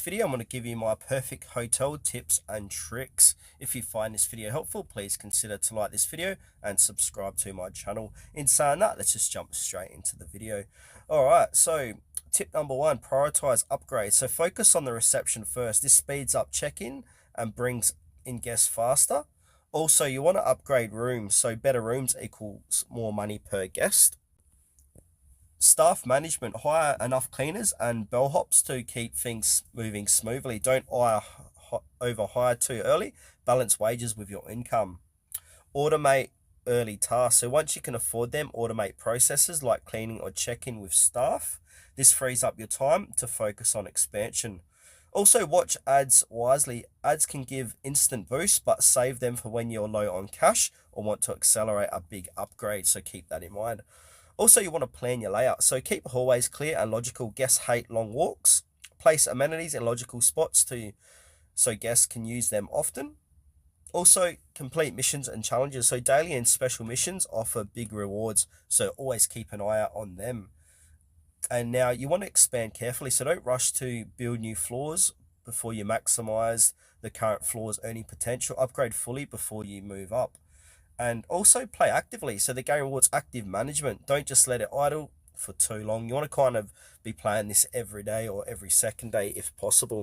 video, I'm going to give you my perfect hotel tips and tricks. If you find this video helpful, please consider to like this video and subscribe to my channel. In saying that, let's just jump straight into the video. Alright, so tip number one, prioritize upgrades. So focus on the reception first. This speeds up check-in and brings in guests faster. Also, you want to upgrade rooms, so better rooms equals more money per guest. Staff management, hire enough cleaners and bellhops to keep things moving smoothly. Don't overhire too early. Balance wages with your income. Automate early tasks. So once you can afford them, automate processes like cleaning or check-in with staff. This frees up your time to focus on expansion. Also, watch ads wisely. Ads can give instant boosts, but save them for when you're low on cash or want to accelerate a big upgrade, so keep that in mind. Also, you want to plan your layout, so keep hallways clear and logical. Guests hate long walks. Place amenities in logical spots so guests can use them often. Also, complete missions and challenges, so daily and special missions offer big rewards, so always keep an eye out on them. And now you want to expand carefully, so don't rush to build new floors before you maximize the current floor's earning potential. Upgrade fully before you move up. And also play actively, so the game rewards active management. Don't just let it idle for too long. You want to kind of be playing this every day or every second day if possible.